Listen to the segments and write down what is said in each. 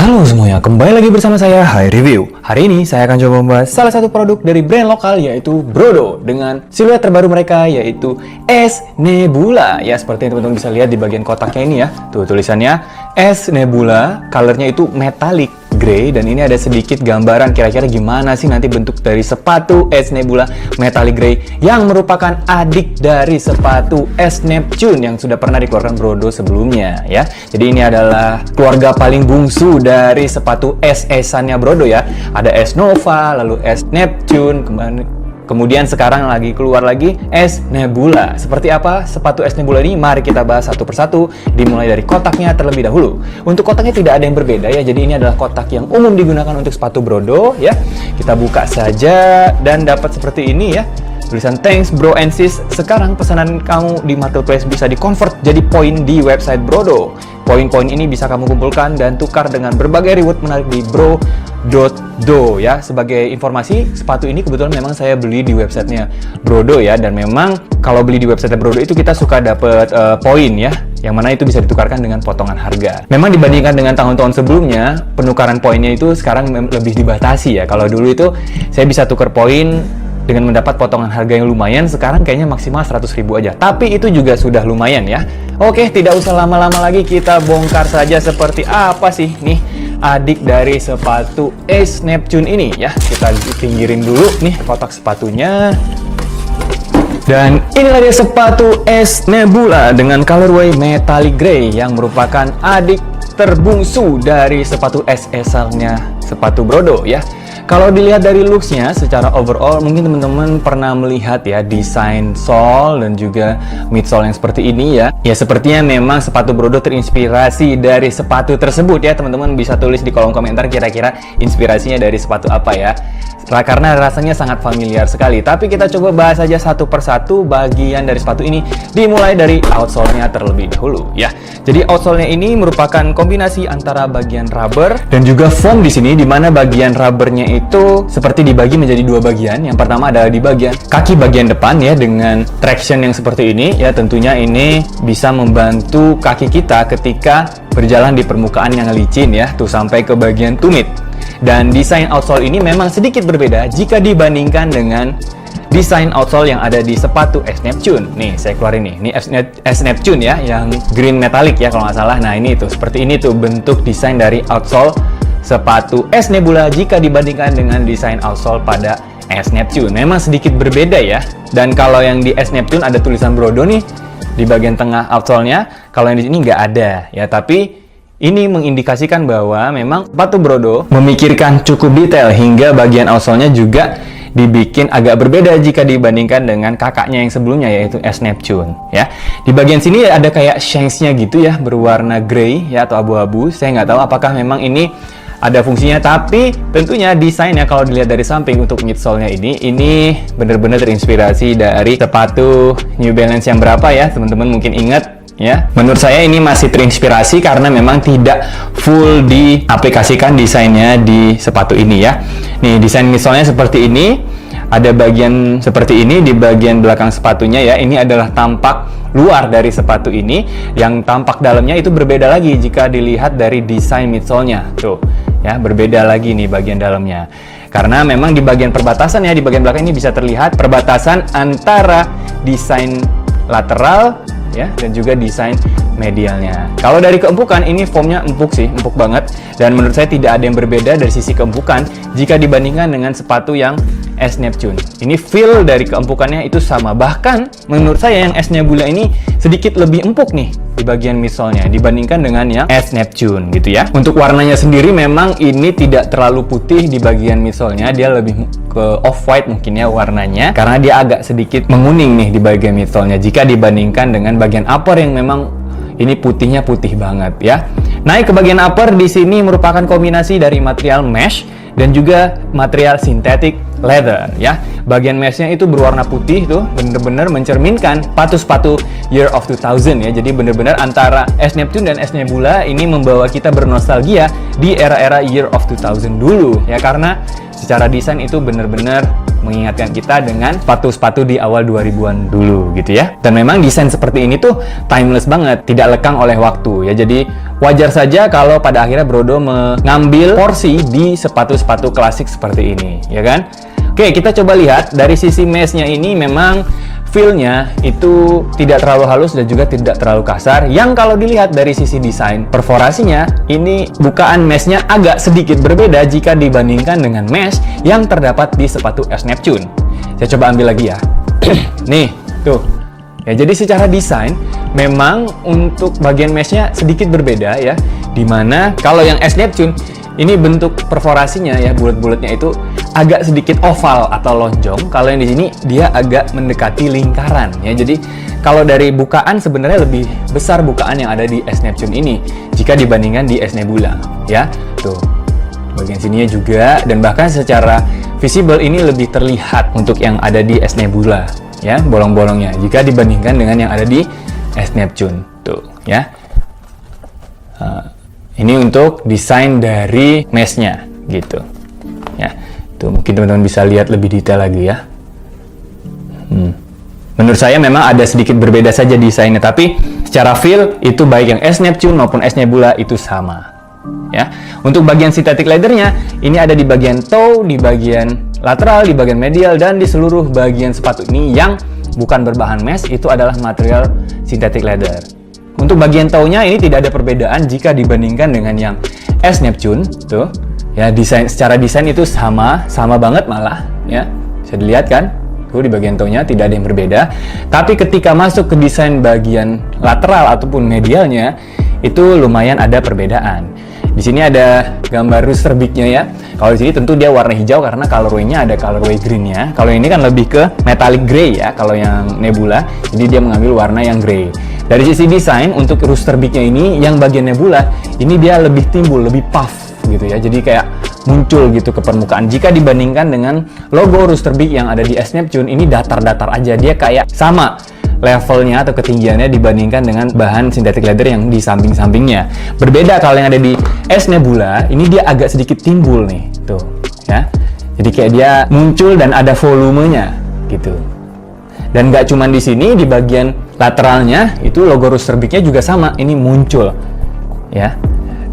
Halo semuanya, kembali lagi bersama saya, Hai Review. Hari ini saya akan coba membahas salah satu produk dari brand lokal yaitu Brodo dengan siluet terbaru mereka yaitu S Nebula. Ya, seperti yang teman-teman bisa lihat di bagian kotaknya ini ya. Tuh tulisannya S Nebula, colornya itu metallic grey, dan ini ada sedikit gambaran kira-kira gimana sih nanti bentuk dari sepatu S Nebula metallic grey yang merupakan adik dari sepatu S Neptune yang sudah pernah dikeluarkan Brodo sebelumnya ya. Jadi ini adalah keluarga paling bungsu dari sepatu S-S-annya Brodo ya. Ada S Nova, lalu S Neptune, kemudian sekarang lagi keluar lagi S Nebula. Seperti apa sepatu S Nebula ini? Mari kita bahas satu persatu, dimulai dari kotaknya terlebih dahulu. Untuk kotaknya tidak ada yang berbeda ya, jadi ini adalah kotak yang umum digunakan untuk sepatu Brodo ya. Kita buka saja dan dapat seperti ini ya. Tulisan thanks bro and sis. Sekarang pesanan kamu di marketplace bisa di-convert jadi poin di website Brodo. Poin-poin ini bisa kamu kumpulkan dan tukar dengan berbagai reward menarik di bro.do ya. Sebagai informasi, sepatu ini kebetulan memang saya beli di websitenya Brodo ya, dan memang kalau beli di website Brodo itu kita suka dapat poin ya, yang mana itu bisa ditukarkan dengan potongan harga. Memang dibandingkan dengan tahun-tahun sebelumnya, penukaran poinnya itu sekarang lebih dibatasi ya. Kalau dulu itu saya bisa tukar poin dengan mendapat potongan harga yang lumayan, sekarang kayaknya maksimal 100.000 aja. Tapi itu juga sudah lumayan ya. Oke, tidak usah lama-lama lagi, kita bongkar saja seperti apa sih nih adik dari sepatu S Neptune ini ya. Kita pinggirin dulu nih kotak sepatunya. Dan inilah dia sepatu S Nebula dengan colorway metallic grey yang merupakan adik terbungsu dari sepatu SS-nya sepatu Brodo ya. Kalau dilihat dari looks-nya secara overall, mungkin teman-teman pernah melihat ya desain sole dan juga midsole yang seperti ini ya. Ya sepertinya memang sepatu Brodo terinspirasi dari sepatu tersebut ya. Teman-teman bisa tulis di kolom komentar kira-kira inspirasinya dari sepatu apa ya. Karena rasanya sangat familiar sekali. Tapi kita coba bahas saja satu persatu bagian dari sepatu ini, dimulai dari outsole-nya terlebih dahulu ya. Jadi outsole-nya ini merupakan kombinasi antara bagian rubber dan juga foam di sini, di mana bagian rubbernya itu seperti dibagi menjadi dua bagian. Yang pertama adalah di bagian kaki bagian depan ya, dengan traction yang seperti ini ya. Tentunya ini bisa membantu kaki kita ketika berjalan di permukaan yang licin ya, tuh sampai ke bagian tumit. Dan desain outsole ini memang sedikit berbeda jika dibandingkan dengan desain outsole yang ada di sepatu S Neptune. Nih, saya keluarin nih. Ini S Neptune ya, yang green metallic ya kalau nggak salah. Nah, ini tuh seperti ini tuh bentuk desain dari outsole sepatu S Nebula jika dibandingkan dengan desain outsole pada S Neptune. Memang sedikit berbeda ya. Dan kalau yang di S Neptune ada tulisan Brodo nih di bagian tengah outsole-nya, kalau yang di sini nggak ada ya. Tapi ini mengindikasikan bahwa memang sepatu Brodo memikirkan cukup detail hingga bagian outsole-nya juga dibikin agak berbeda jika dibandingkan dengan kakaknya yang sebelumnya yaitu S Neptune ya. Di bagian sini ada kayak shanks-nya gitu ya, berwarna grey ya atau abu-abu. Saya nggak tahu apakah memang ini ada fungsinya, tapi tentunya desainnya kalau dilihat dari samping untuk midsole-nya ini benar-benar terinspirasi dari sepatu New Balance yang berapa ya, teman-teman mungkin ingat ya. Menurut saya ini masih terinspirasi karena memang tidak full diaplikasikan desainnya di sepatu ini ya. Nih, desain midsole-nya seperti ini. Ada bagian seperti ini di bagian belakang sepatunya ya. Ini adalah tampak luar dari sepatu ini. Yang tampak dalamnya itu berbeda lagi jika dilihat dari desain midsole-nya. Tuh ya, berbeda lagi nih bagian dalamnya. Karena memang di bagian perbatasan ya, di bagian belakang ini bisa terlihat perbatasan antara desain lateral ya dan juga desain medialnya. Kalau dari keempukan, ini foamnya empuk sih, empuk banget, dan menurut saya tidak ada yang berbeda dari sisi keempukan jika dibandingkan dengan sepatu yang S Neptune. Ini feel dari keempukannya itu sama, bahkan menurut saya yang S Nebula ini sedikit lebih empuk nih di bagian midsole-nya dibandingkan dengan yang S Neptune gitu ya. Untuk warnanya sendiri memang ini tidak terlalu putih di bagian midsole-nya, dia lebih ke off-white mungkin ya warnanya, karena dia agak sedikit menguning nih di bagian midsole-nya jika dibandingkan dengan bagian upper yang memang ini putihnya putih banget ya. Naik ke bagian upper, di sini merupakan kombinasi dari material mesh dan juga material synthetic leather ya. Bagian meshnya itu berwarna putih tuh, bener-bener mencerminkan sepatu Year of 2000 ya. Jadi bener-bener antara S Neptune dan S Nebula ini membawa kita bernostalgia di era-era Year of 2000 dulu ya, karena secara desain itu bener-bener mengingatkan kita dengan sepatu-sepatu di awal 2000-an dulu gitu ya. Dan memang desain seperti ini tuh timeless banget, tidak lekang oleh waktu ya. Jadi wajar saja kalau pada akhirnya Brodo mengambil porsi di sepatu-sepatu klasik seperti ini, ya kan? Oke, kita coba lihat dari sisi mesh-nya ini memang feel-nya itu tidak terlalu halus dan juga tidak terlalu kasar. Yang kalau dilihat dari sisi desain perforasinya, ini bukaan mesh-nya agak sedikit berbeda jika dibandingkan dengan mesh yang terdapat di sepatu S Neptune. Saya coba ambil lagi ya. Nih, tuh. Ya, jadi secara desain memang untuk bagian mesh-nya sedikit berbeda ya. Dimana kalau yang S Neptune ini bentuk perforasinya ya, bulat-bulatnya itu agak sedikit oval atau lonjong. Kalau yang di sini dia agak mendekati lingkaran ya. Jadi kalau dari bukaan sebenarnya lebih besar bukaan yang ada di S Neptune ini jika dibandingkan di S Nebula ya. Tuh. Bagian sininya juga, dan bahkan secara visible ini lebih terlihat untuk yang ada di S Nebula ya, bolong-bolongnya jika dibandingkan dengan yang ada di S Neptune. Tuh ya. Ini untuk desain dari mesh-nya gitu ya. Tuh, mungkin teman-teman bisa lihat lebih detail lagi ya. Menurut saya memang ada sedikit berbeda saja desainnya, tapi secara feel itu baik yang S Neptune maupun S Nebula itu sama ya. Untuk bagian synthetic leather-nya ini ada di bagian toe, di bagian lateral, di bagian medial, dan di seluruh bagian sepatu ini yang bukan berbahan mesh itu adalah material synthetic leather. Untuk bagian toe-nya ini tidak ada perbedaan jika dibandingkan dengan yang S Neptune tuh. Ya, secara desain itu sama banget malah ya. Bisa dilihat kan? Tuh di bagian toe-nya tidak ada yang berbeda. Tapi ketika masuk ke desain bagian lateral ataupun medialnya itu lumayan ada perbedaan. Di sini ada gambar rooster beak-nya ya. Kalau di sini tentu dia warna hijau karena colorway-nya ada colorway green-nya. Kalau ini kan lebih ke metallic gray ya kalau yang Nebula. Jadi dia mengambil warna yang gray. Dari sisi desain untuk rooster beak-nya ini yang bagian Nebula ini dia lebih timbul, lebih puff gitu ya. Jadi kayak muncul gitu ke permukaan. Jika dibandingkan dengan logo rooster beak yang ada di S Neptune ini datar-datar aja. Dia kayak sama levelnya atau ketinggiannya dibandingkan dengan bahan synthetic leather yang di samping-sampingnya. Berbeda kalau yang ada di S Nebula, ini dia agak sedikit timbul nih, tuh ya. Jadi kayak dia muncul dan ada volumenya gitu. Dan nggak cuma di sini, di bagian lateralnya itu logo rooster beak-nya juga sama, ini muncul ya.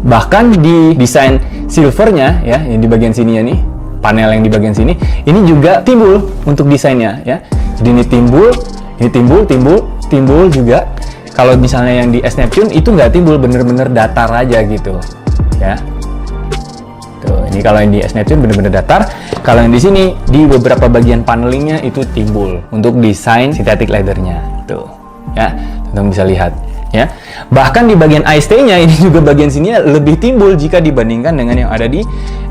Bahkan di desain silvernya ya, yang di bagian sini ya nih, panel yang di bagian sini, ini juga timbul untuk desainnya ya. Jadi ini timbul juga. Kalau misalnya yang di S Neptune itu nggak timbul, bener-bener datar aja gitu ya. Tuh, ini kalau yang di S Neptune bener-bener datar. Kalau yang di sini di beberapa bagian panelingnya itu timbul untuk desain synthetic leather-nya. Tuh ya, teman-teman bisa lihat ya. Bahkan di bagian IST-nya ini juga bagian sini lebih timbul jika dibandingkan dengan yang ada di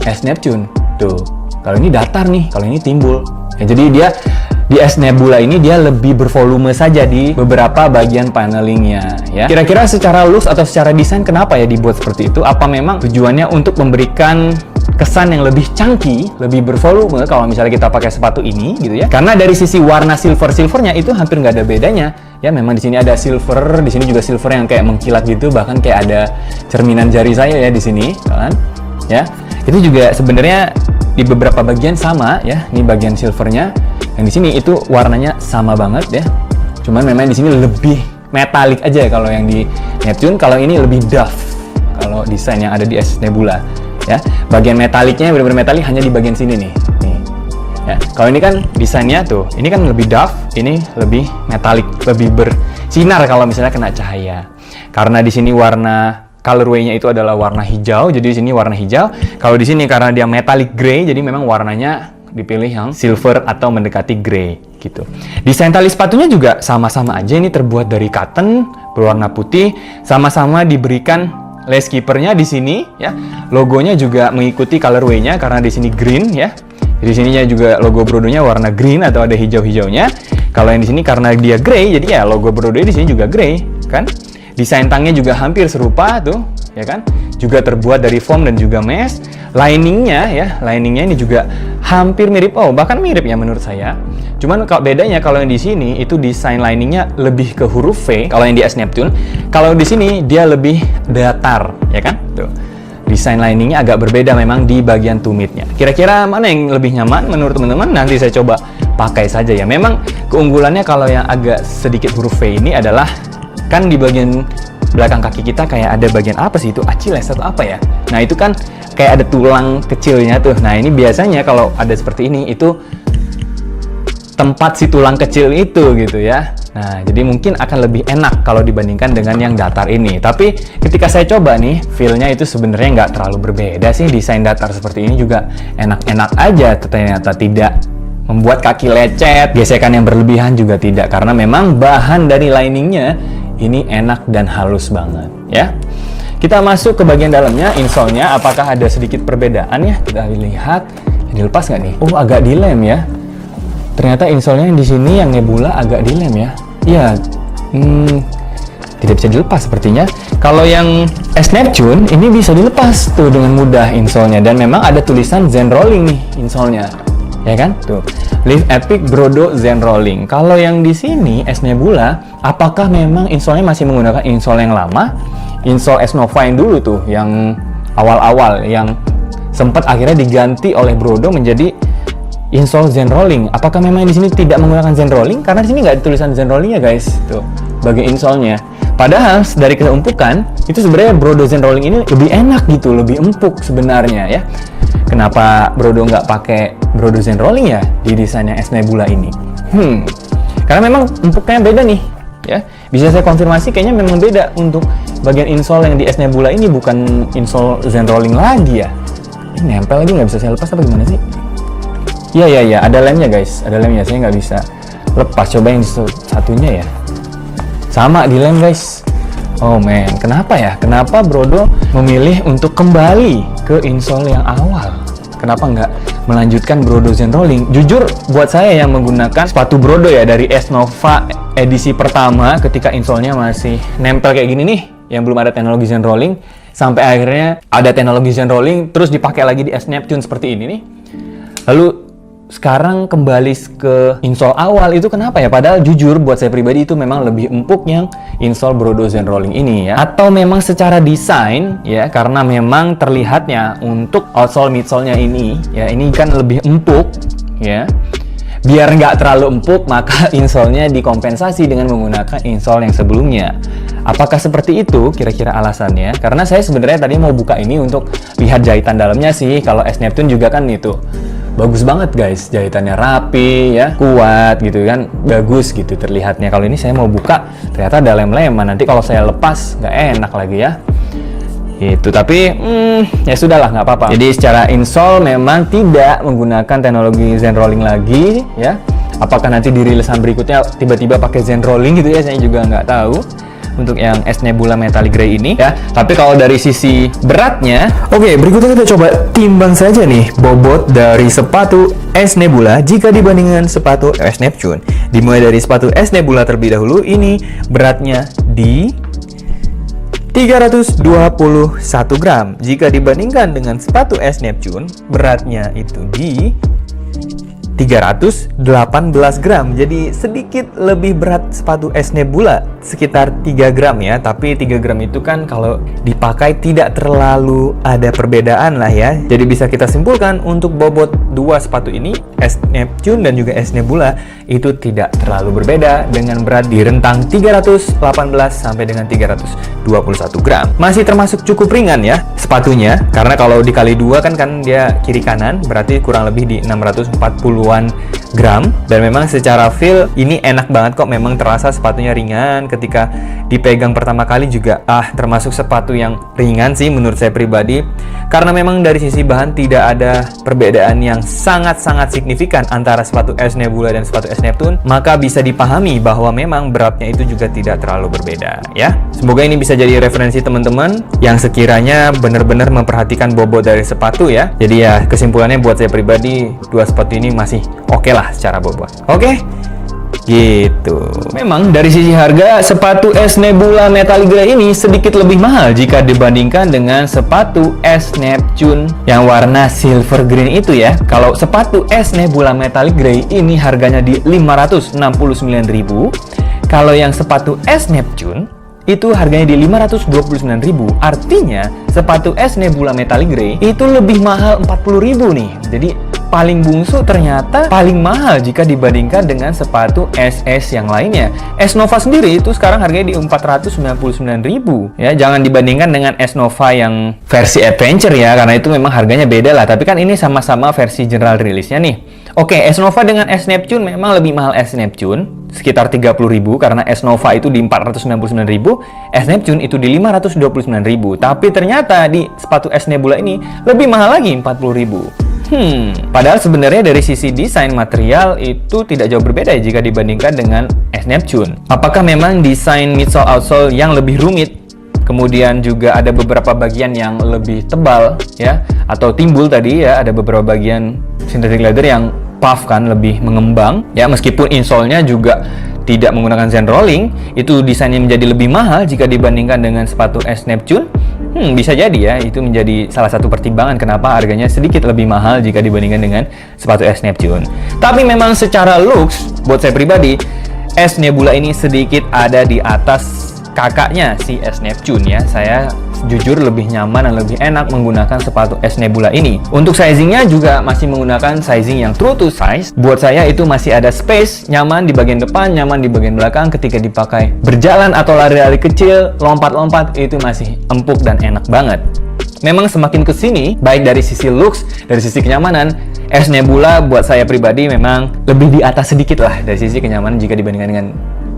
S Neptune. Tuh, kalau ini datar nih, kalau ini timbul. Ya, jadi dia di S Nebula ini dia lebih bervolume saja di beberapa bagian panelingnya ya. Kira-kira secara look atau secara desain kenapa ya dibuat seperti itu? Apa memang tujuannya untuk memberikan kesan yang lebih chunky, lebih bervolume kalau misalnya kita pakai sepatu ini gitu ya? Karena dari sisi warna silvernya itu hampir nggak ada bedanya ya. Memang di sini ada silver, di sini juga silver yang kayak mengkilat gitu, bahkan kayak ada cerminan jari saya ya di sini kan ya. Itu juga sebenarnya di beberapa bagian sama ya. Ini bagian silvernya, yang di sini itu warnanya sama banget ya. Cuman memang di sini lebih metalik aja kalau yang di Neptune. Kalau ini lebih doff kalau desain yang ada di S Nebula ya. Bagian metaliknya benar-benar metalik hanya di bagian sini nih. Ya, kalau ini kan desainnya tuh, ini kan lebih doff, ini lebih metalik, lebih bersinar kalau misalnya kena cahaya. Karena di sini warna colorway-nya itu adalah warna hijau, jadi di sini warna hijau. Kalau di sini karena dia metallic gray, jadi memang warnanya dipilih yang silver atau mendekati gray gitu. Desain tali sepatunya juga sama-sama aja, ini terbuat dari cotton berwarna putih, sama-sama diberikan lace keeper-nya di sini ya. Logonya juga mengikuti colorway-nya karena di sini green ya. Di sininya juga logo Brodo-nya warna green atau ada hijau-hijaunya. Kalau yang di sini karena dia gray, jadi ya logo Brodo di sini juga gray kan. Desain tangnya juga hampir serupa tuh, ya kan? Juga terbuat dari foam dan juga mesh. Liningnya ini juga hampir mirip, bahkan mirip ya menurut saya. Cuman kalau bedanya kalau yang di sini itu desain liningnya lebih ke huruf V, kalau yang di S Neptune. Kalau di sini dia lebih datar, ya kan? Tuh. Desain liningnya agak berbeda memang di bagian tumitnya. Kira-kira mana yang lebih nyaman menurut teman-teman? Nanti saya coba pakai saja ya. Memang keunggulannya kalau yang agak sedikit huruf V ini adalah kan di bagian belakang kaki kita kayak ada bagian apa sih itu? Achilles atau apa ya? Nah, itu kan kayak ada tulang kecilnya tuh. Nah, ini biasanya kalau ada seperti ini itu tempat si tulang kecil itu gitu ya. Nah, jadi mungkin akan lebih enak kalau dibandingkan dengan yang datar ini. Tapi ketika saya coba nih, feel-nya itu sebenarnya nggak terlalu berbeda sih. Desain datar seperti ini juga enak-enak aja, ternyata tidak membuat kaki lecet, gesekan yang berlebihan juga tidak. Karena memang bahan dari liningnya ini enak dan halus banget ya. Kita masuk ke bagian dalamnya, insole-nya apakah ada sedikit perbedaan ya? Kita lihat, dilepas nggak nih? Oh, agak dilem ya. Ternyata insole-nya di sini yang Nebula agak dilem ya. Ya, tidak bisa dilepas sepertinya. Kalau yang S Neptune ini bisa dilepas tuh dengan mudah insole-nya, dan memang ada tulisan Zen Rolling nih insole-nya. Ya kan? Tuh. Live Epic Brodo Zen Rolling. Kalau yang di sini S Nebula, apakah memang insole-nya masih menggunakan insole yang lama? Insole S Nova yang dulu tuh, yang awal-awal yang sempat akhirnya diganti oleh Brodo menjadi insole Zen Rolling. Apakah memang di sini tidak menggunakan Zen Rolling? Karena di sini nggak ada tulisan Zen Rolling ya guys. Tuh, bagian insole-nya. Padahal dari keempukan itu sebenarnya Brodo Zen Rolling ini lebih enak gitu, lebih empuk sebenarnya ya. Kenapa Brodo nggak pakai Brodo Zen Rolling ya di desainnya S Nebula ini? Karena memang empuknya beda nih ya. Bisa saya konfirmasi kayaknya memang beda untuk bagian insole yang di S Nebula ini, bukan insole Zen Rolling lagi ya. Ini nempel lagi, nggak bisa saya lepas apa gimana sih? Iya, ada lemnya guys, ada lemnya, saya nggak bisa lepas. Coba yang satunya ya, sama di lem guys. Oh man, kenapa ya? Kenapa Brodo memilih untuk kembali ke insole yang awal? Kenapa nggak melanjutkan Brodo Zen Rolling? Jujur, buat saya yang menggunakan sepatu Brodo ya dari S Nova edisi pertama, ketika insole-nya masih nempel kayak gini nih, yang belum ada teknologi Zen Rolling, sampai akhirnya ada teknologi Zen Rolling, terus dipakai lagi di S Neptune seperti ini nih. Lalu sekarang kembali ke insole awal, itu kenapa ya? Padahal jujur buat saya pribadi itu memang lebih empuk yang insole Brodo Zen Rolling ini ya. Atau memang secara desain ya, karena memang terlihatnya untuk outsole midsole-nya ini ya, ini kan lebih empuk ya. Biar nggak terlalu empuk, maka insole-nya dikompensasi dengan menggunakan insole yang sebelumnya. Apakah seperti itu kira-kira alasannya? Karena saya sebenarnya tadi mau buka ini untuk lihat jahitan dalamnya sih. Kalau S Neptune juga kan itu bagus banget guys, jahitannya rapi ya, kuat gitu kan, bagus gitu terlihatnya. Kalau ini saya mau buka, ternyata ada lem-leman, nanti kalau saya lepas nggak enak lagi ya itu. Tapi ya sudahlah, nggak apa-apa. Jadi secara insole memang tidak menggunakan teknologi Zen Rolling lagi ya. Apakah nanti di rilisan berikutnya tiba-tiba pakai Zen Rolling gitu ya, saya juga nggak tahu untuk yang S Nebula Metallic Grey ini ya. Tapi kalau dari sisi beratnya, oke, berikutnya kita coba timbang saja nih bobot dari sepatu S Nebula jika dibandingkan sepatu S Neptune. Dimulai dari sepatu S Nebula terlebih dahulu, ini beratnya di 321 gram. Jika dibandingkan dengan sepatu S Neptune, beratnya itu di 318 gram. Jadi sedikit lebih berat sepatu S Nebula, sekitar 3 gram ya. Tapi 3 gram itu kan kalau dipakai tidak terlalu ada perbedaan lah ya. Jadi bisa kita simpulkan untuk bobot dua sepatu ini, S Neptune dan juga S Nebula, itu tidak terlalu berbeda dengan berat di rentang 318 sampai dengan 321 gram. Masih termasuk cukup ringan ya sepatunya, karena kalau dikali dua kan dia kiri kanan, berarti kurang lebih di 640-an gram. Dan memang secara feel ini enak banget kok, memang terasa sepatunya ringan. Ketika dipegang pertama kali juga termasuk sepatu yang ringan sih menurut saya pribadi, karena memang dari sisi bahan tidak ada perbedaan yang sangat-sangat signifikan antara sepatu S Nebula dan sepatu S Neptune, maka bisa dipahami bahwa memang beratnya itu juga tidak terlalu berbeda ya. Semoga ini bisa jadi referensi teman-teman yang sekiranya benar-benar memperhatikan bobot dari sepatu ya. Jadi ya kesimpulannya buat saya pribadi, dua sepatu ini masih oke lah secara bobot. Oke? Gitu. Memang dari sisi harga, sepatu S Nebula Metallic Grey ini sedikit lebih mahal jika dibandingkan dengan sepatu S Neptune yang warna silver green itu ya. Kalau sepatu S Nebula Metallic Grey ini harganya di 569.000. Kalau yang sepatu S Neptune itu harganya di 529.000. Artinya sepatu S Nebula Metallic Grey itu lebih mahal 40.000 nih. Jadi paling bungsu ternyata paling mahal jika dibandingkan dengan sepatu SS yang lainnya. S Nova sendiri itu sekarang harganya di 499.000 ya. Jangan dibandingkan dengan S Nova yang versi Adventure ya, karena itu memang harganya beda lah. Tapi kan ini sama-sama versi general release-nya nih. Oke, S Nova dengan S Neptune memang lebih mahal S Neptune, sekitar 30.000 karena S Nova itu di 499.000, S Neptune itu di 529.000. Tapi ternyata di sepatu S Nebula ini lebih mahal lagi, 40.000. Padahal sebenarnya dari sisi desain material itu tidak jauh berbeda jika dibandingkan dengan S Neptune. Apakah memang desain midsole outsole yang lebih rumit, kemudian juga ada beberapa bagian yang lebih tebal ya, atau timbul tadi ya, ada beberapa bagian synthetic leather yang puff kan, lebih mengembang ya, meskipun insole-nya juga tidak menggunakan zen rolling, itu desainnya menjadi lebih mahal jika dibandingkan dengan sepatu S Neptune. Bisa jadi ya, itu menjadi salah satu pertimbangan kenapa harganya sedikit lebih mahal jika dibandingkan dengan sepatu S Neptune. Tapi memang secara looks, buat saya pribadi, S Nebula ini sedikit ada di atas kakaknya si S Neptune ya. Saya jujur lebih nyaman dan lebih enak menggunakan sepatu S Nebula ini. Untuk sizingnya juga masih menggunakan sizing yang true to size. Buat saya itu masih ada space, nyaman di bagian depan, nyaman di bagian belakang ketika dipakai berjalan atau lari-lari kecil, lompat-lompat, itu masih empuk dan enak banget. Memang semakin kesini, baik dari sisi looks, dari sisi kenyamanan, S Nebula buat saya pribadi memang lebih di atas sedikit lah dari sisi kenyamanan jika dibandingkan dengan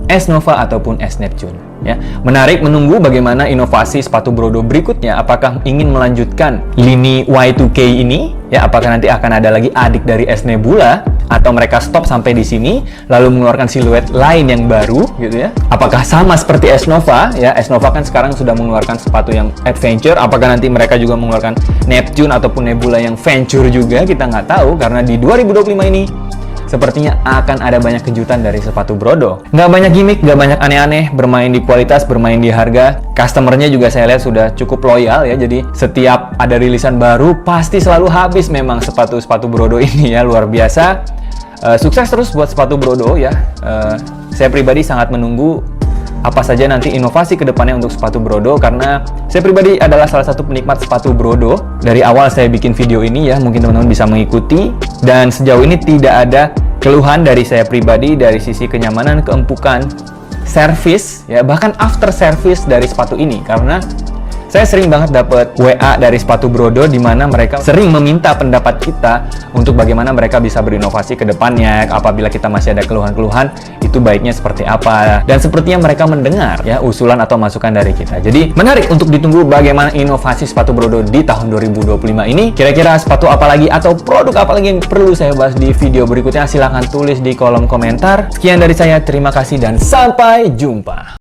S Nova ataupun S Neptune ya. Menarik menunggu bagaimana inovasi sepatu Brodo berikutnya. Apakah ingin melanjutkan lini Y2K ini ya, apakah nanti akan ada lagi adik dari S Nebula, atau mereka stop sampai di sini lalu mengeluarkan siluet lain yang baru gitu ya. Apakah sama seperti S Nova ya, S Nova kan sekarang sudah mengeluarkan sepatu yang adventure, apakah nanti mereka juga mengeluarkan Neptune ataupun Nebula yang venture juga, kita nggak tahu, karena di 2025 ini sepertinya akan ada banyak kejutan dari sepatu Brodo. Nggak banyak gimmick, nggak banyak aneh-aneh, bermain di kualitas, bermain di harga. Customernya juga saya lihat sudah cukup loyal ya, jadi setiap ada rilisan baru pasti selalu habis memang sepatu-sepatu Brodo ini ya, luar biasa. Sukses terus buat sepatu Brodo ya. Saya pribadi sangat menunggu apa saja nanti inovasi kedepannya untuk sepatu Brodo, karena saya pribadi adalah salah satu penikmat sepatu Brodo. Dari awal saya bikin video ini ya, mungkin teman-teman bisa mengikuti, dan sejauh ini tidak ada keluhan dari saya pribadi dari sisi kenyamanan, keempukan, service ya, bahkan after service dari sepatu ini. Karena saya sering banget dapat WA dari sepatu Brodo di mana mereka sering meminta pendapat kita untuk bagaimana mereka bisa berinovasi ke depannya. Apabila kita masih ada keluhan-keluhan, itu baiknya seperti apa. Dan sepertinya mereka mendengar ya usulan atau masukan dari kita. Jadi menarik untuk ditunggu bagaimana inovasi sepatu Brodo di tahun 2025 ini. Kira-kira sepatu apa lagi atau produk apa lagi yang perlu saya bahas di video berikutnya? Silahkan tulis di kolom komentar. Sekian dari saya, terima kasih dan sampai jumpa.